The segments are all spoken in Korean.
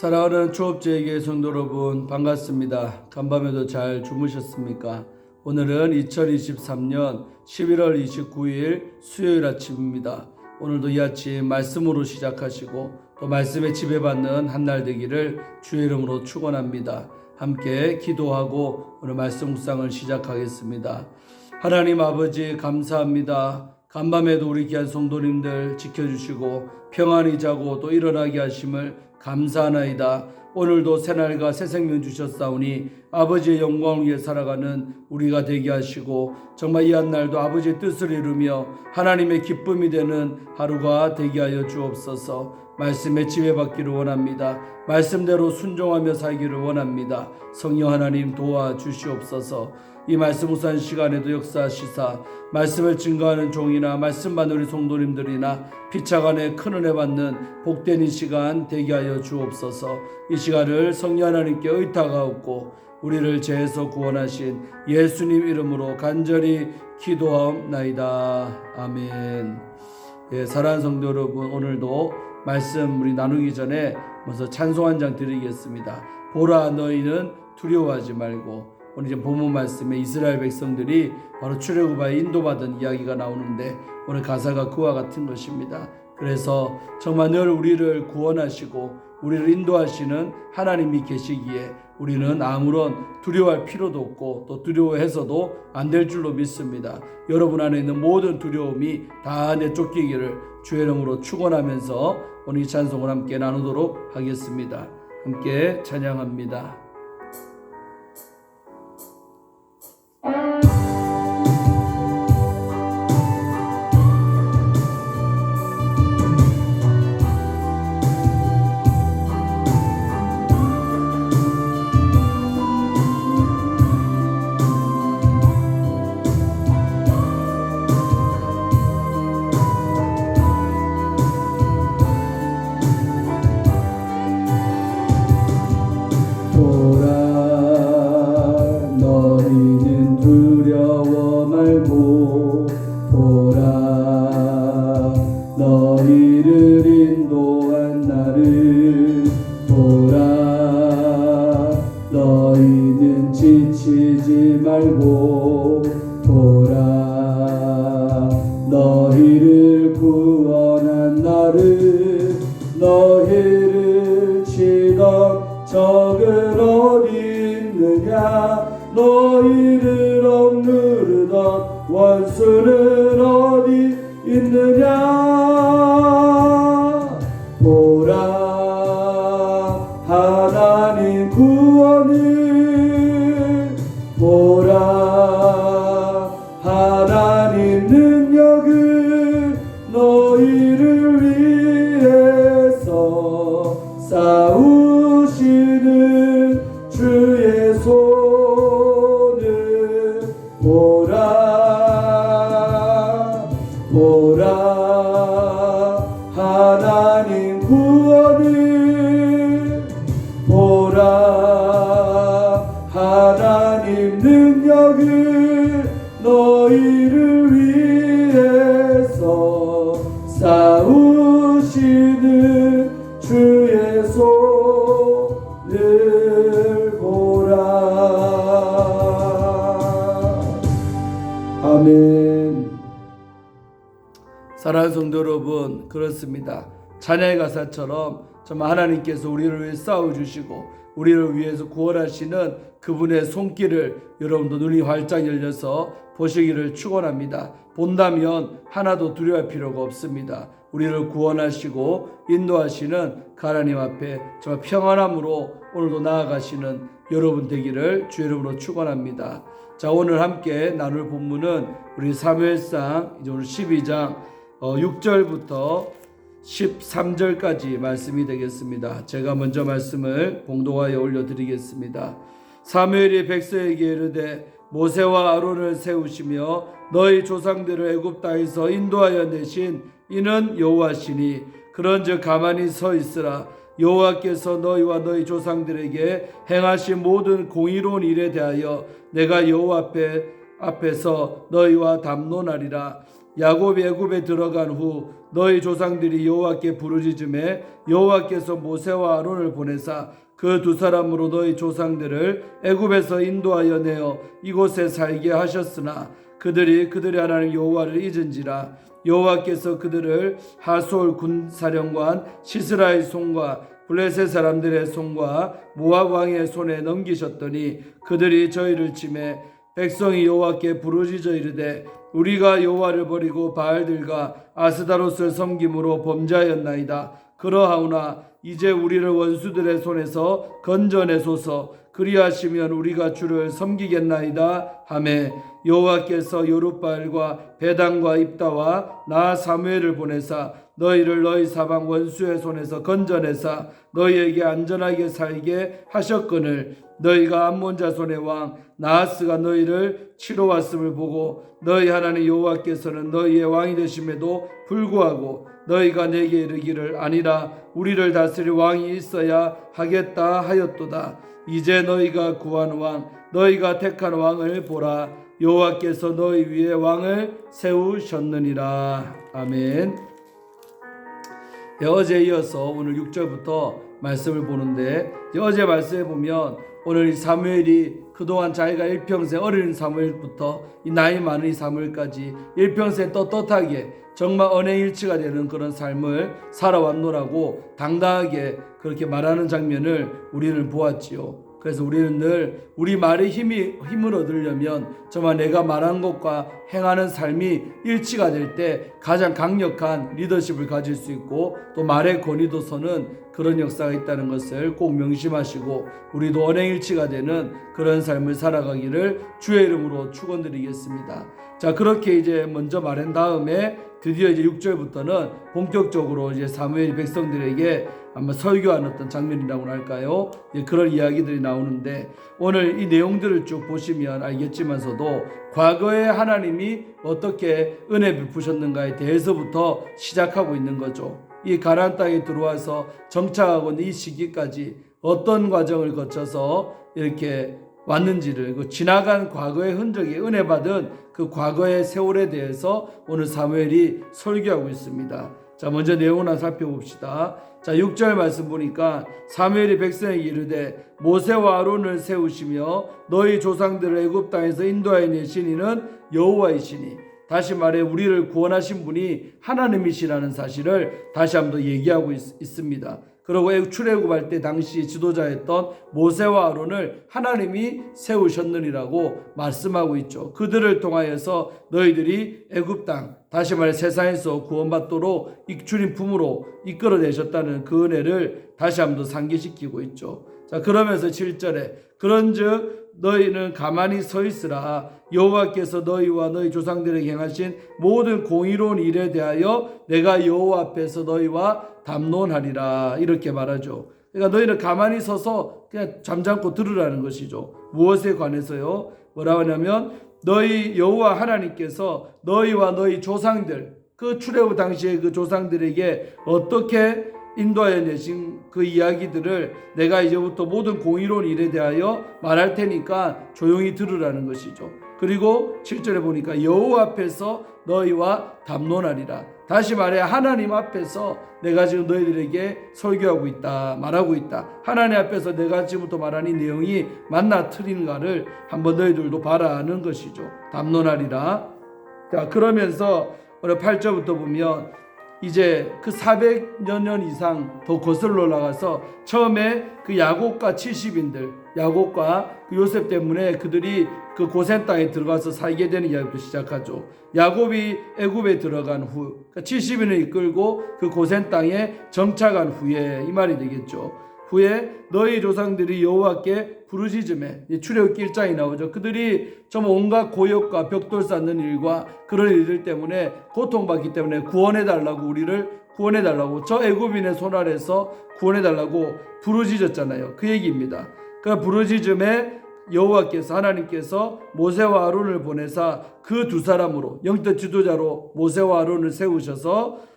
사랑하는 초업제에게 성도 여러분 반갑습니다. 간밤에도 잘 주무셨습니까? 오늘은 2023년 11월 29일 수요일 아침입니다. 오늘도 이 아침 말씀으로 시작하시고 또 말씀에 지배받는 한 날 되기를 주의 이름으로 축원합니다. 함께 기도하고 오늘 말씀 묵상을 시작하겠습니다. 하나님 아버지 감사합니다. 간밤에도 우리 귀한 성도님들 지켜주시고 평안히 자고 또 일어나게 하심을 감사하나이다. 오늘도 새날과 새 생명 주셨사오니 아버지의 영광을 위해 살아가는 우리가 되게 하시고 정말 이 한날도 아버지의 뜻을 이루며 하나님의 기쁨이 되는 하루가 되게 하여 주옵소서. 말씀에 지배받기를 원합니다. 말씀대로 순종하며 살기를 원합니다. 성령 하나님 도와주시옵소서. 이 말씀 묵상 시간에도 역사하시사 말씀을 증거하는 종이나 말씀 받는 우리 성도님들이나 피차간에 큰 은혜 받는 복된 이 시간 되게 하여 주옵소서. 이 시간을 성령 하나님께 의탁하옵고 우리를 죄에서 구원하신 예수님 이름으로 간절히 기도하옵나이다. 아멘. 사랑하는 성도 여러분, 오늘도 말씀 우리 나누기 전에 먼저 찬송 한 장 드리겠습니다. 보라 너희는 두려워하지 말고. 오늘 이제 본문 말씀에 이스라엘 백성들이 바로 출애굽하여 인도받은 이야기가 나오는데 오늘 가사가 그와 같은 것입니다. 그래서 정말 늘 우리를 구원하시고 우리를 인도하시는 하나님이 계시기에 우리는 아무런 두려워할 필요도 없고 또 두려워해서도 안 될 줄로 믿습니다. 여러분 안에 있는 모든 두려움이 다 내쫓기기를 주의 이름으로 축원하면서 오늘 이 찬송을 함께 나누도록 하겠습니다. 함께 찬양합니다. 너희를 인도한 나를 보라. 너희는 지치지 말고 보라. 너희를 구원한 나를. 너희를 치던 적은 어디 있느냐. 너희를 억누르던 원수는 어디 있느냐. 보라 하나님 구원을. 보라 하나님 능력을. 너희를 위해서 싸우시는 주의 손을 보라. 보라 하나님 구원을. 보라 하나님 능력을. 너희를 위해서 싸우시는 주의 손을 보라. 아멘. 사랑하는 성도 여러분, 그렇습니다. 찬양의 가사처럼 정말 하나님께서 우리를 위해 싸워주시고 우리를 위해서 구원하시는 그분의 손길을 여러분도 눈이 활짝 열려서 보시기를 축원합니다. 본다면 하나도 두려워할 필요가 없습니다. 우리를 구원하시고 인도하시는 하나님 앞에 정말 평안함으로 오늘도 나아가시는 여러분 되기를 주의 이름으로 축원합니다. 자, 오늘 함께 나눌 본문은 우리 사무엘상 이제 오늘 12장 6절부터 13절까지 말씀이 되겠습니다. 제가 먼저 말씀을 봉독하여 올려드리겠습니다. 사무엘이 백성에게 이르되 모세와 아론을 세우시며 너희 조상들을 애굽 땅에서 인도하여 내신 이는 여호와시니 그런즉 가만히 서 있으라. 여호와께서 너희와 너희 조상들에게 행하신 모든 공의로운 일에 대하여 내가 여호와 앞에서 너희와 담론하리라. 야곱이 애굽에 들어간 후 너희 조상들이 여호와께 부르짖음에 여호와께서 모세와 아론을 보내사 그 두 사람으로 너희 조상들을 애굽에서 인도하여 내어 이곳에 살게 하셨으나 그들이 그들의 하나님 여호와를 잊은지라 여호와께서 그들을 하솔 군사령관 시스라의 손과 블레셋 사람들의 손과 모압 왕의 손에 넘기셨더니 그들이 저희를 치매 백성이 여호와께 부르짖어 이르되 우리가 여호와를 버리고 바알들과 아스다롯을 섬김으로 범죄하였나이다. 그러하오나 이제 우리를 원수들의 손에서 건져내소서. 그리하시면 우리가 주를 섬기겠나이다 하매 여호와께서 요룻바알과 베단과 입다와 나 사무엘을 보내사 너희를 너희 사방 원수의 손에서 건져내사 너희에게 안전하게 살게 하셨거늘 너희가 암몬 자손의 왕 나하스가 너희를 치러 왔음을 보고 너희 하나님 여호와께서는 너희의 왕이 되심에도 불구하고 너희가 내게 이르기를 아니라 우리를 다스릴 왕이 있어야 하겠다 하였도다. 이제 너희가 구한 왕 너희가 택한 왕을 보라. 여호와께서 너희 위에 왕을 세우셨느니라. 아멘. 어제 이어서 오늘 6절부터 말씀을 보는데 어제 말씀에 보면 오늘 이 사무엘이 그동안 자기가 일평생 어린 사무엘부터 이 나이 많은 이 사무엘까지 일평생 떳떳하게 정말 언행일치가 되는 그런 삶을 살아왔노라고 당당하게 그렇게 말하는 장면을 우리는 보았지요. 그래서 우리는 늘 우리 말에 힘을 얻으려면 정말 내가 말한 것과 행하는 삶이 일치가 될 때 가장 강력한 리더십을 가질 수 있고 또 말의 권위도 서는 그런 역사가 있다는 것을 꼭 명심하시고 우리도 언행일치가 되는 그런 삶을 살아가기를 주의 이름으로 축원드리겠습니다. 자, 그렇게 이제 먼저 말한 다음에 드디어 이제 6절부터는 본격적으로 이제 사무엘이 백성들에게 아마 설교하는 어떤 장면이라고 할까요? 그런 이야기들이 나오는데 오늘 이 내용들을 쭉 보시면 알겠지만서도 과거에 하나님이 어떻게 은혜 베푸셨는가에 대해서부터 시작하고 있는 거죠. 이 가나안 땅에 들어와서 정착하고 있는 이 시기까지 어떤 과정을 거쳐서 이렇게 왔는지를 그 지나간 과거의 흔적이 은혜 받은 그 과거의 세월에 대해서 오늘 사무엘이 설교하고 있습니다. 자, 먼저 내용을 한번 살펴봅시다. 자, 6절 말씀 보니까 사무엘이 백성에게 이르되 모세와 아론을 세우시며 너희 조상들을 애굽 땅에서 인도하여 내신 이는 여호와이시니 다시 말해 우리를 구원하신 분이 하나님이시라는 사실을 다시 한번 얘기하고 있습니다. 그리고 출애굽할 때 당시 지도자였던 모세와 아론을 하나님이 세우셨느니라고 말씀하고 있죠. 그들을 통하여서 너희들이 애굽 땅 다시 말해 세상에서 구원받도록 주님 품으로 이끌어내셨다는 그 은혜를 다시 한번 상기시키고 있죠. 자, 그러면서 7절에 그런즉 너희는 가만히 서 있으라. 여호와께서 너희와 너희 조상들에게 행하신 모든 공의로운 일에 대하여 내가 여호와 앞에서 너희와 담론하리라. 이렇게 말하죠. 그러니까 너희는 가만히 서서 그냥 잠잠고 들으라는 것이죠. 무엇에 관해서요? 뭐라고 하냐면 너희 여호와 하나님께서 너희와 너희 조상들 그 출애굽 당시에 그 조상들에게 어떻게 인도하여 내신 그 이야기들을 내가 이제부터 모든 공의로운 일에 대하여 말할 테니까 조용히 들으라는 것이죠. 그리고 7절에 보니까 여호와 앞에서 너희와 담론하리라. 다시 말해 하나님 앞에서 내가 지금 너희들에게 설교하고 있다, 말하고 있다. 하나님 앞에서 내가 지금부터 말하는 이 내용이 맞나 틀린가를 한번 너희들도 봐라는 것이죠. 담론하리라. 자, 그러면서 오늘 8절부터 보면 이제 그 400여 년 이상 더 거슬러 올라가서 처음에 그 야곱과 70인들 야곱과 그 요셉 때문에 그들이 그 고센 땅에 들어가서 살게 되는 이야기부터 시작하죠. 야곱이 애굽에 들어간 후 70인을 이끌고 그 고센 땅에 정착한 후에 이 말이 되겠죠. 후에 너희 조상들이 여호와께 부르짖음에 출애굽기 1장이 나오죠. 그들이 좀 온갖 고역과 벽돌 쌓는 일과 그런 일들 때문에 고통받기 때문에 구원해달라고 우리를 구원해달라고 저 애굽인의 손 아래서 구원해달라고 부르짖었잖아요. 그 얘기입니다. 그 부르짖음에 여호와께서 하나님께서 모세와 아론을 보내사 그 두 사람으로 영적 지도자로 모세와 아론을 세우셔서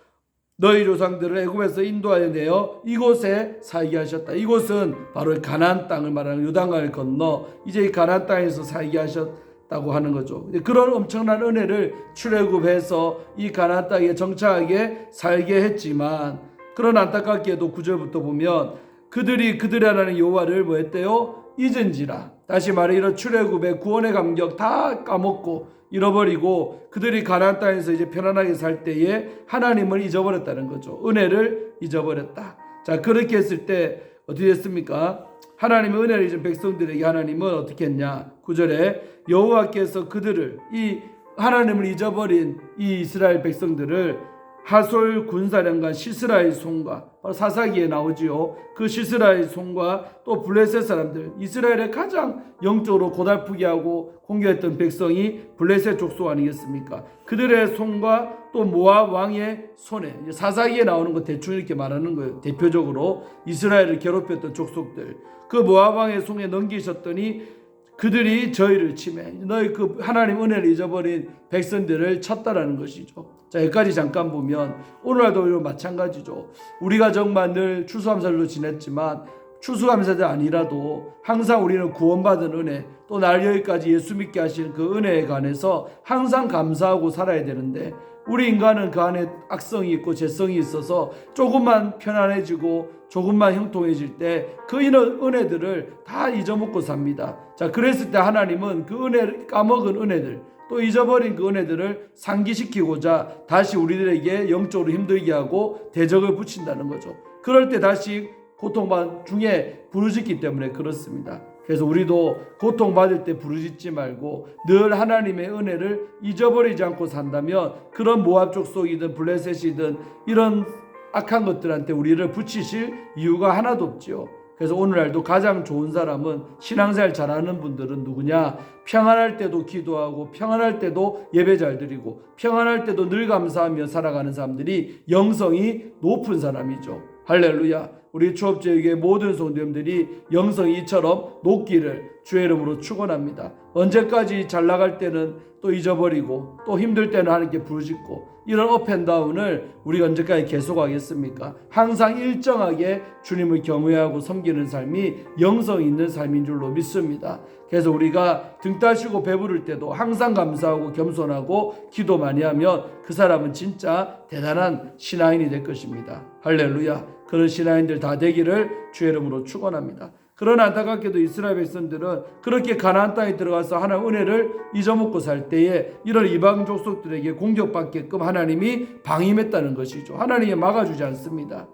너희 조상들을 애굽에서 인도하여 내어 이곳에 살게 하셨다. 이곳은 바로 가나안 땅을 말하는 요단강을 건너 이제 이 가나안 땅에서 살게 하셨다 다고 하는 거죠. 그런 엄청난 은혜를 출애굽해서 이 가나안 땅에 정착하게 살게 했지만, 그런 안타깝게도 9절부터 보면 그들이 그들의 하나님 여호와를 뭐 했대요? 잊은지라. 다시 말해 이런 출애굽의 구원의 감격 다 까먹고 잃어버리고 그들이 가나안 땅에서 이제 편안하게 살 때에 하나님을 잊어버렸다는 거죠. 은혜를 잊어버렸다. 자, 그렇게 했을 때 어떻게 됐습니까? 하나님의 은혜를 잊은 백성들에게 하나님은 어떻게 했냐? 9절에 여호와께서 그들을, 이 하나님을 잊어버린 이 이스라엘 백성들을 하솔 군사령관 시스라의 손과, 바로 사사기에 나오지요. 그 시스라의 손과 또 블레셋 사람들, 이스라엘의 가장 영적으로 고달프게 하고 공격했던 백성이 블레셋 족속 아니겠습니까? 그들의 손과 또 모압 왕의 손에, 사사기에 나오는 거 대충 이렇게 말하는 거예요. 대표적으로 이스라엘을 괴롭혔던 족속들, 그 모압 왕의 손에 넘기셨더니 그들이 저희를 치매, 너희 그 하나님 은혜를 잊어버린 백성들을 쳤다라는 것이죠. 자, 여기까지 잠깐 보면 오늘날도 마찬가지죠. 우리가 정말 늘 추수감사절로 지냈지만 추수감사절 아니라도 항상 우리는 구원받은 은혜, 또 날 여기까지 예수 믿게 하신 그 은혜에 관해서 항상 감사하고 살아야 되는데, 우리 인간은 그 안에 악성이 있고 죄성이 있어서 조금만 편안해지고 조금만 형통해질 때 그 은혜들을 다 잊어먹고 삽니다. 자, 그랬을 때 하나님은 그 은혜를 까먹은 은혜들, 또 잊어버린 그 은혜들을 상기시키고자 다시 우리들에게 영적으로 힘들게 하고 대적을 붙인다는 거죠. 그럴 때 다시 고통받 중에 부르짖기 때문에 그렇습니다. 그래서 우리도 고통받을 때 부르짖지 말고 늘 하나님의 은혜를 잊어버리지 않고 산다면 그런 모압 족속이든 블레셋이든 이런 악한 것들한테 우리를 붙이실 이유가 하나도 없지요. 그래서 오늘날도 가장 좋은 사람은, 신앙생활 잘하는 분들은 누구냐? 평안할 때도 기도하고 평안할 때도 예배 잘 드리고 평안할 때도 늘 감사하며 살아가는 사람들이 영성이 높은 사람이죠. 할렐루야. 우리 추업제육의 모든 성도님들이 영성이 이처럼 높기를 주의 이름으로 축원합니다. 언제까지 잘 나갈 때는 또 잊어버리고 또 힘들 때는 하나님께 부르짖고 이런 업앤다운을 우리가 언제까지 계속하겠습니까? 항상 일정하게 주님을 경외하고 섬기는 삶이 영성이 있는 삶인 줄로 믿습니다. 그래서 우리가 등 따시고 배부를 때도 항상 감사하고 겸손하고 기도 많이 하면 그 사람은 진짜 대단한 신앙인이 될 것입니다. 할렐루야. 그런 신앙인들 다 되기를 주의 이름으로 축원합니다. 그러나 안타깝게도 이스라엘 백성들은 그렇게 가나안 땅에 들어가서 하나님 은혜를 잊어먹고 살 때에 이런 이방 족속들에게 공격받게끔 하나님이 방임했다는 것이죠. 하나님이 막아주지 않습니다.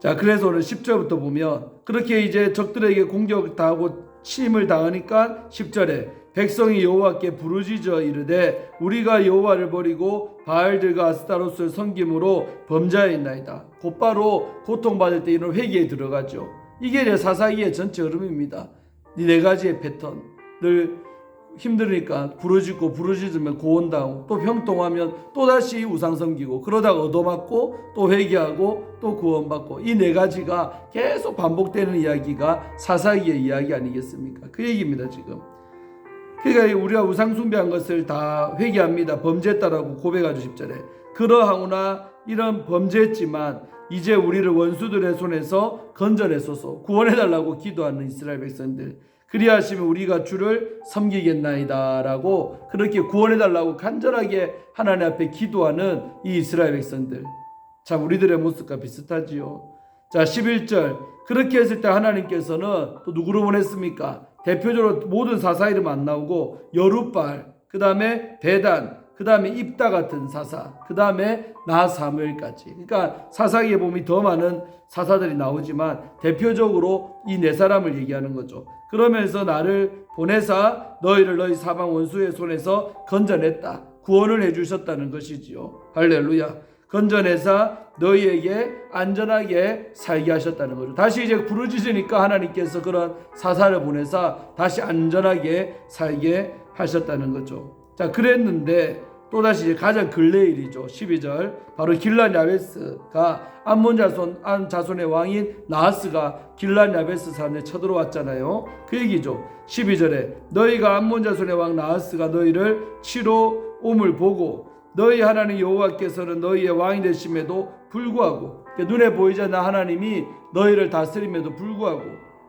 자, 그래서 오늘 10절부터 보면 그렇게 이제 적들에게 공격당하고 침을 당하니까 10절에 백성이 여호와께 부르짖어 이르되 우리가 여호와를 버리고 바알들과 아스타롯을 섬김으로 범죄하였나이다. 곧바로 고통받을 때 이런 회개에 들어가죠. 이게 이제 사사기의 전체 흐름입니다. 이 네 가지의 패턴. 늘 힘드니까 부르짖으면 고온당하고 또 형통하면 또다시 우상 섬기고 그러다가 얻어맞고 또 회개하고 또 구원받고 이 네 가지가 계속 반복되는 이야기가 사사기의 이야기 아니겠습니까? 그 얘기입니다 지금. 그러니까 우리가 우상 숭배한 것을 다 회개합니다. 범죄했다라고 고백하죠 10절에. 그러하오나 이런 범죄했지만 이제 우리를 원수들의 손에서 건져내소서 구원해달라고 기도하는 이스라엘 백성들. 그리하시면 우리가 주를 섬기겠나이다 라고 그렇게 구원해달라고 간절하게 하나님 앞에 기도하는 이 이스라엘 백성들. 참 우리들의 모습과 비슷하지요. 자 11절 그렇게 했을 때 하나님께서는 또 누구를 보냈습니까? 대표적으로 모든 사사 이름 안 나오고 여룻발, 그 다음에 베단, 그 다음에 입다 같은 사사, 그 다음에 나사무엘까지. 그러니까 사사기에 보면 더 많은 사사들이 나오지만 대표적으로 이 네 사람을 얘기하는 거죠. 그러면서 나를 보내사 너희를 너희 사방 원수의 손에서 건져냈다. 구원을 해주셨다는 것이지요. 할렐루야. 건져내사 너희에게 안전하게 살게 하셨다는 거죠. 다시 이제 부르짖으니까 하나님께서 그런 사사를 보내사 다시 안전하게 살게 하셨다는 거죠. 자, 그랬는데 또다시 이제 가장 근래의 일이죠. 12절 바로 길랏 야베스가 암몬 자손의 왕인 나하스가 길랏 야베스 사람들 쳐들어왔잖아요. 그 얘기죠. 12절에 너희가 암몬 자손의 왕 나하스가 너희를 치러 옴을 보고 너희 하나님 여호와께서는 너희의 왕이 되심에도 불구하고 눈에 보이지 않는 하나님이 너희를 다스림에도 불구하고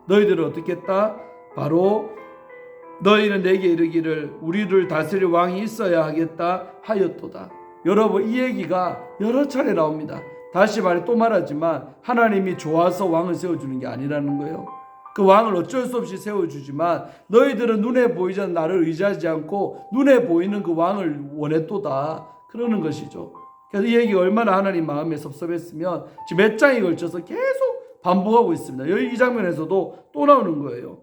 너희들을 어떻게 했다? 바로 너희는 내게 이르기를 우리를 다스릴 왕이 있어야 하겠다 하였도다. 여러분, 이 얘기가 여러 차례 나옵니다. 다시 말해 또 말하지만 하나님이 좋아서 왕을 세워주는 게 아니라는 거예요. 그 왕을 어쩔 수 없이 세워주지만 너희들은 눈에 보이지 않는 나를 의지하지 않고 눈에 보이는 그 왕을 원했도다, 그러는 것이죠. 그래서 이 얘기가 얼마나 하나님 마음에 섭섭했으면 지금 몇 장에 걸쳐서 계속 반복하고 있습니다. 여기 이 장면에서도 또 나오는 거예요.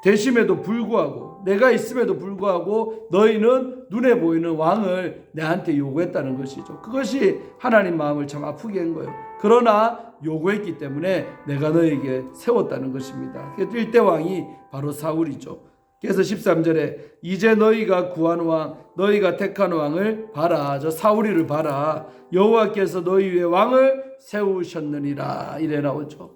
되심에도 불구하고, 내가 있음에도 불구하고 너희는 눈에 보이는 왕을 내한테 요구했다는 것이죠. 그것이 하나님 마음을 참 아프게 한 거예요. 그러나 요구했기 때문에 내가 너에게 세웠다는 것입니다. 그래서 1대 왕이 바로 사울이죠. 그래서 13절에 이제 너희가 구한 왕, 너희가 택한 왕을 봐라. 저 사울이를 봐라. 여호와께서 너희 위에 왕을 세우셨느니라, 이래 나오죠.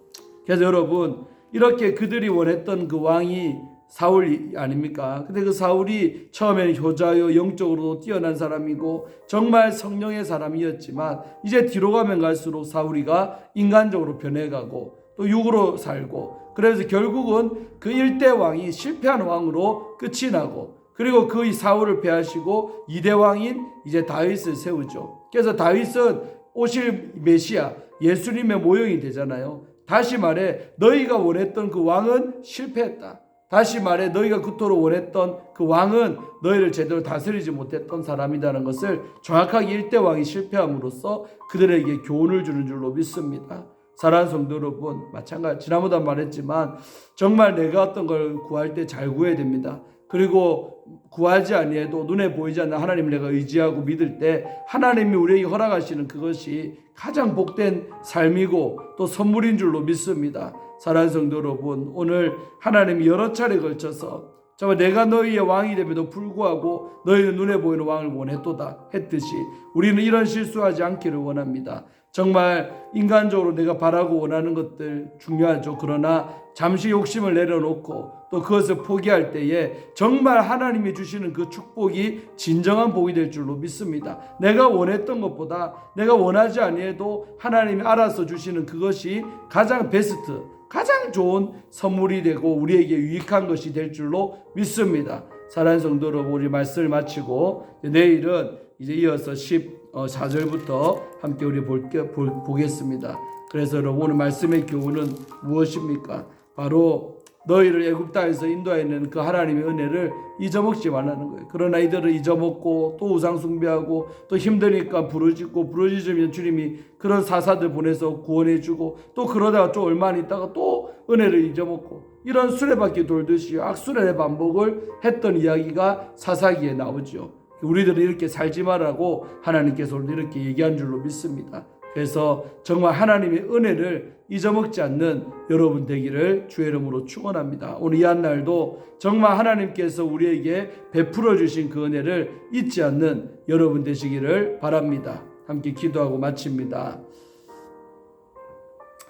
그래서 여러분, 이렇게 그들이 원했던 그 왕이 사울이 아닙니까? 근데 그 사울이 처음에는 효자요, 영적으로 뛰어난 사람이고 정말 성령의 사람이었지만 이제 뒤로 가면 갈수록 사울이가 인간적으로 변해가고 또 육으로 살고, 그래서 결국은 그 1대 왕이 실패한 왕으로 끝이 나고, 그리고 그 사울을 패하시고 2대 왕인 이제 다윗을 세우죠. 그래서 다윗은 오실 메시아 예수님의 모형이 되잖아요. 다시 말해 너희가 원했던 그 왕은 실패했다. 다시 말해 너희가 그토록 원했던 그 왕은 너희를 제대로 다스리지 못했던 사람이라는 것을 정확하게 1대 왕이 실패함으로써 그들에게 교훈을 주는 줄로 믿습니다. 사랑하는 성도 여러분, 마찬가지 지난번도 말했지만 정말 내가 어떤 걸 구할 때 잘 구해야 됩니다. 그리고 구하지 아니해도 눈에 보이지 않는 하나님을 내가 의지하고 믿을 때 하나님이 우리에게 허락하시는 그것이 가장 복된 삶이고 또 선물인 줄로 믿습니다. 사랑하는 성도 여러분, 오늘 하나님이 여러 차례 걸쳐서 정말 내가 너희의 왕이 됨에도 불구하고 너희는 눈에 보이는 왕을 원했도다 했듯이 우리는 이런 실수하지 않기를 원합니다. 정말 인간적으로 내가 바라고 원하는 것들 중요하죠. 그러나 잠시 욕심을 내려놓고 또 그것을 포기할 때에 정말 하나님이 주시는 그 축복이 진정한 복이 될 줄로 믿습니다. 내가 원했던 것보다 내가 원하지 아니해도 하나님이 알아서 주시는 그것이 가장 베스트, 가장 좋은 선물이 되고 우리에게 유익한 것이 될 줄로 믿습니다. 사랑하는 성도 여러분, 우리 말씀을 마치고 내일은 이제 이어서 14절부터 함께 우리 보겠습니다. 그래서 여러분, 오늘 말씀의 교훈은 무엇입니까? 바로 너희를 애굽 땅에서 인도하는 그 하나님의 은혜를 잊어먹지 말라는 거예요. 그러나 이들을 잊어먹고 또 우상 숭배하고 또 힘드니까 부르짖으면 주님이 그런 사사들 보내서 구원해주고 또 그러다가 좀 얼마 안 있다가 또 은혜를 잊어먹고 이런 수레바퀴 돌듯이 악순환의 반복을 했던 이야기가 사사기에 나오죠. 우리들은 이렇게 살지 말라고 하나님께서 이렇게 얘기한 줄로 믿습니다. 그래서 정말 하나님의 은혜를 잊어먹지 않는 여러분 되기를 주의 이름으로 축원합니다. 오늘 이 한날도 정말 하나님께서 우리에게 베풀어 주신 그 은혜를 잊지 않는 여러분 되시기를 바랍니다. 함께 기도하고 마칩니다.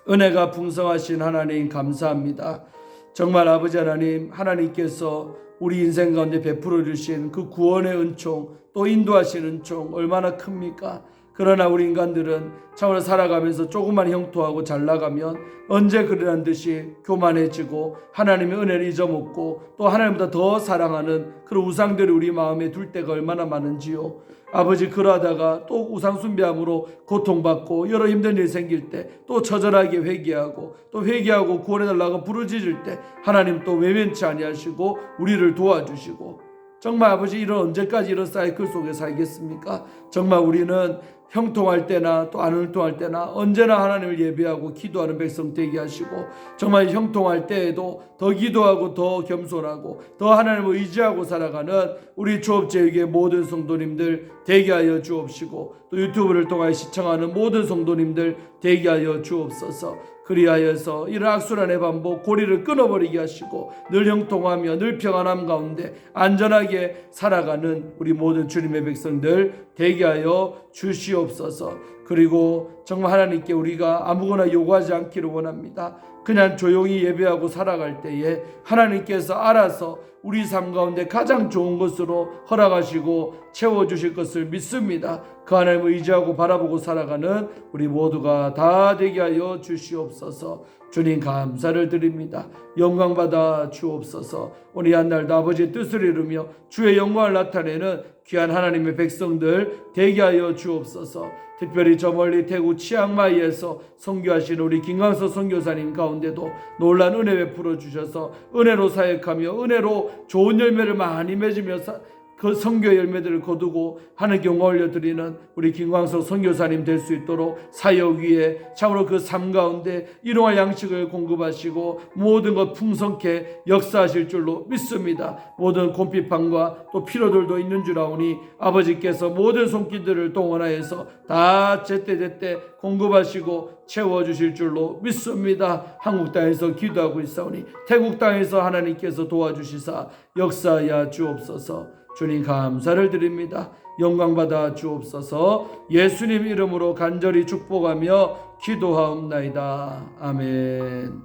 은혜가 풍성하신 하나님 감사합니다. 정말 아버지 하나님, 하나님께서 우리 인생 가운데 베풀어 주신 그 구원의 은총, 또 인도하신 은총 얼마나 큽니까? 그러나 우리 인간들은 참으로 살아가면서 조금만 형통하고 잘 나가면 언제 그러한 듯이 교만해지고 하나님의 은혜를 잊어먹고 또 하나님보다 더 사랑하는 그런 우상들이 우리 마음에 둘 때가 얼마나 많은지요. 아버지, 그러다가 또 우상 숭배함으로 고통받고 여러 힘든 일이 생길 때 또 처절하게 회개하고 또 회개하고 구원해달라고 부르짖을 때 하나님 또 외면치 아니하시고 우리를 도와주시고, 정말 아버지, 이런 언제까지 이런 사이클 속에 살겠습니까? 정말 우리는 형통할 때나 또 안 형통할 때나 언제나 하나님을 예배하고 기도하는 백성 되게 하시고, 정말 형통할 때에도 더 기도하고 더 겸손하고 더 하나님을 의지하고 살아가는 우리 조업제육의 모든 성도님들 되게 하여 주옵시고, 또 유튜브를 통하여 시청하는 모든 성도님들 되게 하여 주옵소서. 그리하여서 이런 악순환의 반복, 고리를 끊어버리게 하시고 늘 형통하며 늘 평안함 가운데 안전하게 살아가는 우리 모든 주님의 백성들 되게 하여 주시옵소서. 그리고 정말 하나님께 우리가 아무거나 요구하지 않기를 원합니다. 그냥 조용히 예배하고 살아갈 때에 하나님께서 알아서 우리 삶 가운데 가장 좋은 것으로 허락하시고 채워주실 것을 믿습니다. 그 하나님을 의지하고 바라보고 살아가는 우리 모두가 다 되게 하여 주시옵소서. 주님 감사를 드립니다. 영광받아 주옵소서. 오늘 이 한날도 아버지의 뜻을 이루며 주의 영광을 나타내는 귀한 하나님의 백성들 되게 하여 주옵소서. 특별히 저 멀리 대구 치앙마이에서 선교하신 우리 김광석 선교사님 가운데도 놀란 은혜 베풀어 주셔서 은혜로 사역하며 은혜로 좋은 열매를 많이 맺으며 그 선교 열매들을 거두고 하나님께 영광 올려드리는 우리 김광석 선교사님 될 수 있도록 사역 위에 참으로 그 삶 가운데 일용할 양식을 공급하시고 모든 것 풍성케 역사하실 줄로 믿습니다. 모든 곰핍함과 또 필요들도 있는 줄 아오니 아버지께서 모든 손길들을 동원하여서 다 제때제때 공급하시고 채워주실 줄로 믿습니다. 한국 땅에서 기도하고 있사오니 태국 땅에서 하나님께서 도와주시사 역사하여 주옵소서. 주님 감사를 드립니다. 영광받아 주옵소서. 예수님 이름으로 간절히 축복하며 기도하옵나이다. 아멘.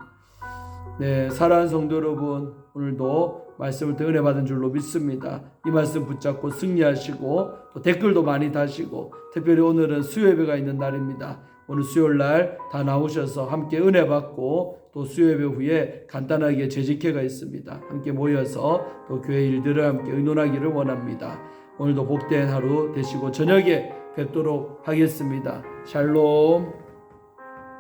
네, 사랑하는 성도 여러분, 오늘도 말씀을 더 은혜 받은 줄로 믿습니다. 이 말씀 붙잡고 승리하시고 또 댓글도 많이 다시고, 특별히 오늘은 수요예배가 있는 날입니다. 오늘 수요일날 다 나오셔서 함께 은혜 받고 또 수요예배 후에 간단하게 재직회가 있습니다. 함께 모여서 또 교회 일들을 함께 의논하기를 원합니다. 오늘도 복된 하루 되시고 저녁에 뵙도록 하겠습니다. 샬롬.